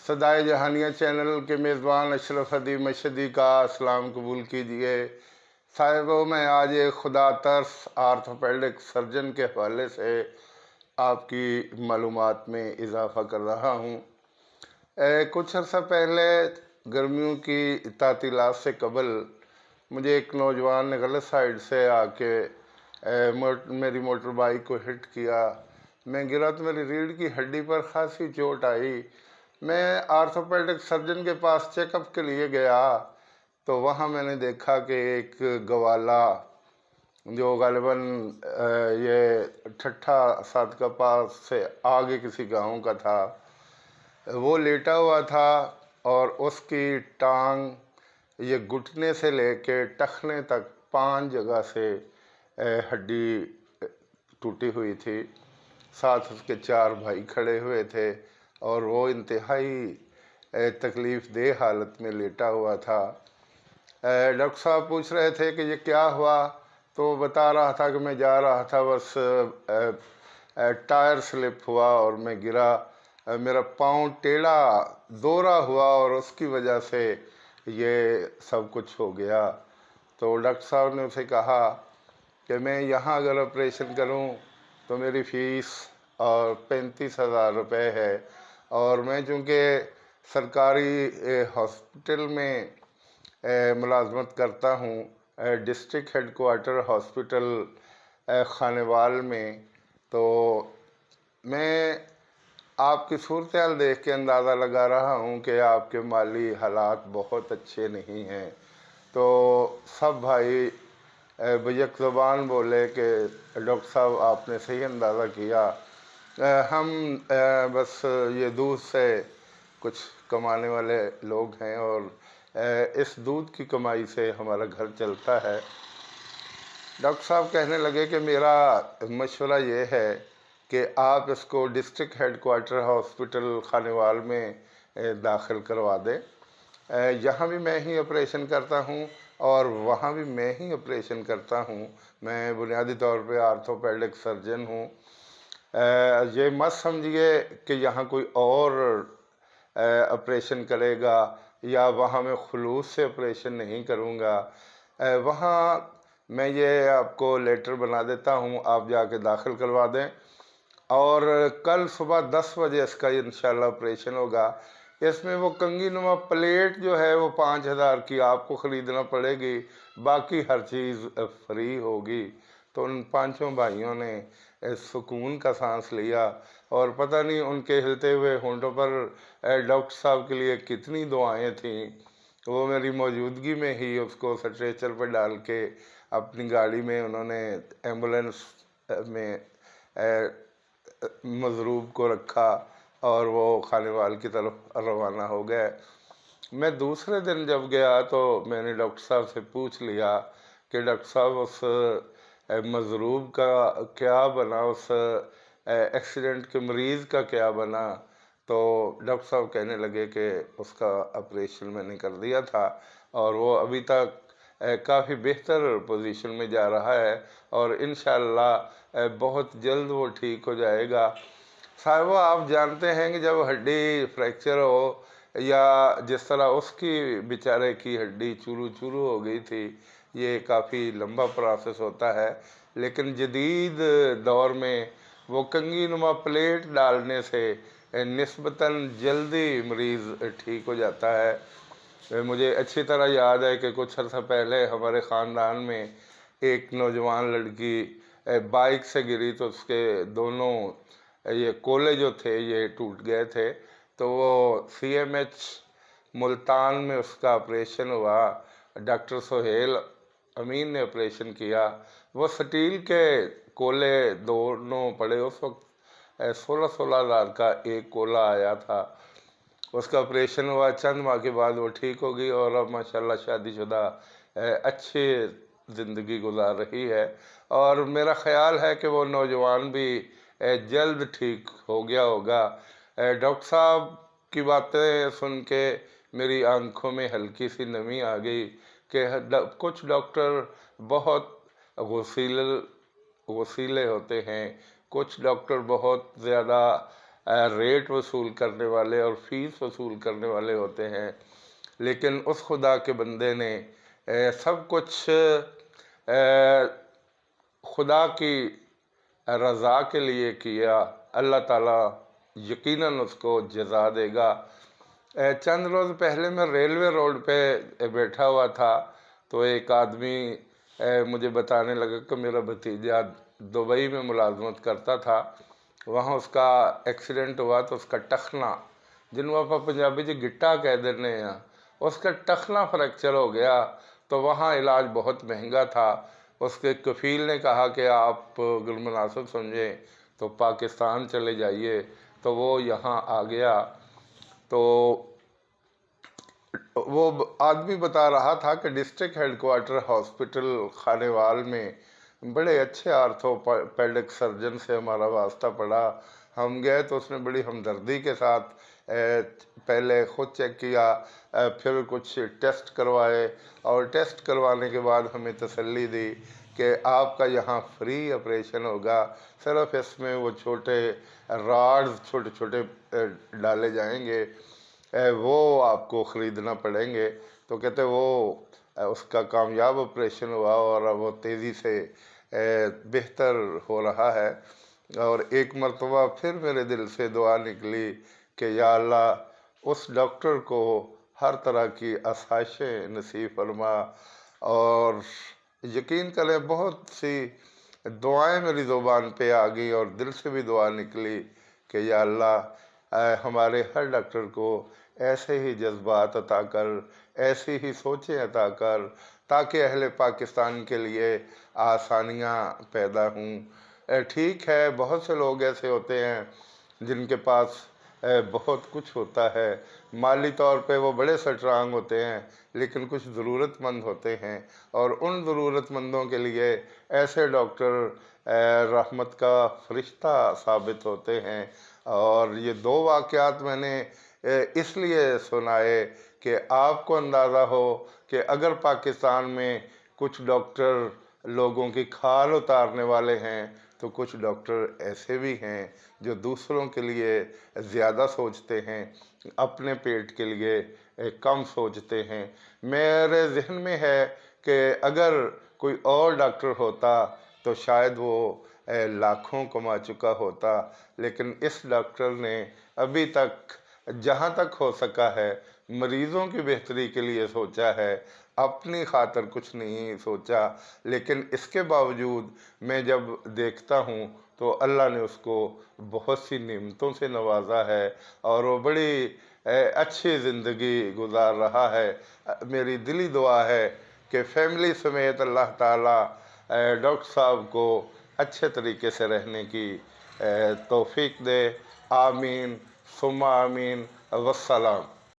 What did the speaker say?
सदाए Jahania channel के मेज़बान अशरफ हदी मशहदी का सलाम कबूल कीजिए। साहिबो, मैं आज एक खुदा तरस आर्थोपेडिक सर्जन के हवाले से आपकी मालूमात में इजाफ़ा कर रहा हूँ। कुछ अर्सा पहले गर्मियों की तातीलात से कबल मुझे एक नौजवान ने गलत साइड से आके मेरी मोटर बाइक को हिट किया। मैं गिरा तो मेरी रीढ़ की हड्डी पर खासी चोट आई। मैं आर्थोपेडिक सर्जन के पास चेकअप के लिए गया तो वहाँ मैंने देखा कि एक गवाला जो गालिबन ये ठट्ठा सात का पास से आगे किसी गांव का था, वो लेटा हुआ था और उसकी टांग ये घुटने से लेके टखने तक 5 जगह से हड्डी टूटी हुई थी। साथ उसके 4 भाई खड़े हुए थे और वो इंतहाई तकलीफ़ दह हालत में लेटा हुआ था। डॉक्टर साहब पूछ रहे थे कि ये क्या हुआ, तो बता रहा था कि मैं जा रहा था, बस टायर स्लिप हुआ और मैं गिरा। मेरा पाँव टेढ़ा दोहरा हुआ और उसकी वजह से ये सब कुछ हो गया। तो डॉक्टर साहब ने उसे कहा कि मैं यहाँ अगर ऑपरेशन करूँ तो मेरी फ़ीस और 35,000 रुपये है, और मैं चूँकि सरकारी हॉस्पिटल में मुलाजमत करता हूँ, डिस्ट्रिक्ट हेडक्वार्टर हॉस्पिटल खानेवाल में, तो मैं आपकी सूरत हाल देख के अंदाज़ा लगा रहा हूँ कि आपके माली हालात बहुत अच्छे नहीं हैं। तो सब भाई बैक ज़बान बोले कि डॉक्टर साहब आपने सही अंदाज़ा किया, हम बस ये दूध से कुछ कमाने वाले लोग हैं और इस दूध की कमाई से हमारा घर चलता है। डॉक्टर साहब कहने लगे कि मेरा मशवरा ये है कि आप इसको डिस्ट्रिक्ट हेडक्वार्टर हॉस्पिटल खानेवाल में दाखिल करवा दें। यहाँ भी मैं ही ऑपरेशन करता हूँ और वहाँ भी मैं ही ऑपरेशन करता हूँ। मैं बुनियादी तौर पे आर्थोपेडिक सर्जन हूँ। ये मत समझिए कि यहाँ कोई और ऑपरेशन करेगा या वहाँ मैं खुलूस से ऑपरेशन नहीं करूँगा। वहाँ मैं ये आपको लेटर बना देता हूँ, आप जाके दाखिल करवा दें और कल सुबह 10 बजे इसका इंशाल्लाह ऑपरेशन होगा। इसमें वो कंघी नुमा प्लेट जो है वो 5,000 की आपको ख़रीदना पड़ेगी, बाकी हर चीज़ फ्री होगी। तो उन 5 भाइयों ने सुकून का सांस लिया और पता नहीं उनके हिलते हुए होंठों पर डॉक्टर साहब के लिए कितनी दुआएं थीं। वो मेरी मौजूदगी में ही उसको स्ट्रेचर पर डाल के अपनी गाड़ी में उन्होंने एम्बुलेंस में मजरूब को रखा और वो खानेवाल की तरफ रवाना हो गए। मैं दूसरे दिन जब गया तो मैंने डॉक्टर साहब से पूछ लिया कि डॉक्टर साहब उस मजरूब का क्या बना, उस एक्सीडेंट के मरीज़ का क्या बना। तो डॉक्टर साहब कहने लगे कि उसका ऑपरेशन मैंने कर दिया था और वो अभी तक काफ़ी बेहतर पोजीशन में जा रहा है और इंशाअल्लाह बहुत जल्द वो ठीक हो जाएगा। साहिबा, आप जानते हैं कि जब हड्डी फ्रैक्चर हो या जिस तरह उसकी बेचारे की हड्डी चूरू चूरू हो गई थी, ये काफ़ी लंबा प्रोसेस होता है, लेकिन जदीद दौर में वो कंघी नुमा प्लेट डालने से निस्बतन जल्दी मरीज़ ठीक हो जाता है। मुझे अच्छी तरह याद है कि कुछ अर्सा पहले हमारे ख़ानदान में एक नौजवान लड़की बाइक से गिरी तो उसके दोनों ये कोले जो थे ये टूट गए थे। तो वो CMH मुल्तान में उसका ऑपरेशन हुआ। डॉक्टर सोहेल अमीन ने ऑपरेशन किया। वो स्टील के कोले दोनों पड़े, उस वक्त 16-16 हज़ार का एक कोला आया था। उसका ऑपरेशन हुआ, चंद माह के बाद वो ठीक हो गई और अब माशाल्लाह शादीशुदा अच्छी ज़िंदगी गुजार रही है। और मेरा ख़्याल है कि वो नौजवान भी जल्द ठीक हो गया होगा। डॉक्टर साहब की बातें सुन के मेरी आंखों में हल्की सी नमी आ गई कि कुछ डॉक्टर बहुत वसीले होते हैं, कुछ डॉक्टर बहुत ज़्यादा ریٹ وصول کرنے والے اور فیس وصول کرنے والے ہوتے ہیں، لیکن اس خدا کے بندے نے سب کچھ خدا کی رضا کے لیے کیا۔ اللہ تعالیٰ یقیناً اس کو جزا دے گا۔ چند روز پہلے میں ریلوے روڈ پہ بیٹھا ہوا تھا تو ایک آدمی مجھے بتانے لگا کہ میرا بھتیجا دبئی میں ملازمت کرتا تھا، وہاں اس کا ایکسیڈنٹ ہوا تو اس کا ٹخنا، جنوں آپ پنجابی چ گٹا کہہ دینے ہیں، اس کا ٹخنا فریکچر ہو گیا تو وہاں علاج بہت مہنگا تھا۔ اس کے کفیل نے کہا کہ آپ اگر مناسب سمجھیں تو پاکستان چلے جائیے، تو وہ یہاں آ گیا۔ تو وہ آدمی بتا رہا تھا کہ district headquarter hospital Khanewal میں بڑے اچھے آرتھوپیڈک سرجن سے ہمارا واسطہ پڑا۔ ہم گئے تو اس نے بڑی ہمدردی کے ساتھ پہلے خود چیک کیا، پھر کچھ ٹیسٹ کروائے، اور ٹیسٹ کروانے کے بعد ہمیں تسلی دی کہ آپ کا یہاں فری آپریشن ہوگا، صرف اس میں وہ چھوٹے راڈز چھوٹے چھوٹے ڈالے جائیں گے، وہ آپ کو خریدنا پڑیں گے۔ تو کہتے وہ اس کا کامیاب آپریشن ہوا اور وہ تیزی سے بہتر ہو رہا ہے۔ اور ایک مرتبہ پھر میرے دل سے دعا نکلی کہ یا اللہ اس ڈاکٹر کو ہر طرح کی آسائشیں نصیب فرما۔ اور یقین کریں بہت سی دعائیں میری زبان پہ آ گئی اور دل سے بھی دعا نکلی کہ یا اللہ ہمارے ہر ڈاکٹر کو ایسے ہی جذبات عطا کر، ایسی ہی سوچیں عطا کر، تاکہ اہل پاکستان کے لیے آسانیاں پیدا ہوں۔ ٹھیک ہے، بہت سے لوگ ایسے ہوتے ہیں جن کے پاس بہت کچھ ہوتا ہے، مالی طور پہ وہ بڑے سٹرانگ ہوتے ہیں، لیکن کچھ ضرورت مند ہوتے ہیں، اور ان ضرورت مندوں کے لیے ایسے ڈاکٹر رحمت کا فرشتہ ثابت ہوتے ہیں۔ اور یہ دو واقعات میں نے اس لیے سنائے کہ آپ کو اندازہ ہو کہ اگر پاکستان میں کچھ ڈاکٹر لوگوں کی کھال اتارنے والے ہیں تو کچھ ڈاکٹر ایسے بھی ہیں جو دوسروں کے لیے زیادہ سوچتے ہیں، اپنے پیٹ کے لیے کم سوچتے ہیں۔ میرے ذہن میں ہے کہ اگر کوئی اور ڈاکٹر ہوتا تو شاید وہ لاکھوں کما چکا ہوتا، لیکن اس ڈاکٹر نے ابھی تک جہاں تک ہو سکا ہے مریضوں کی بہتری کے لیے سوچا ہے، اپنی خاطر کچھ نہیں سوچا۔ لیکن اس کے باوجود میں جب دیکھتا ہوں تو اللہ نے اس کو بہت سی نعمتوں سے نوازا ہے اور وہ بڑی اچھی زندگی گزار رہا ہے۔ میری دلی دعا ہے کہ فیملی سمیت اللہ تعالیٰ ڈاکٹر صاحب کو اچھے طریقے سے رہنے کی توفیق دے۔ آمین ثم آمین، والسلام۔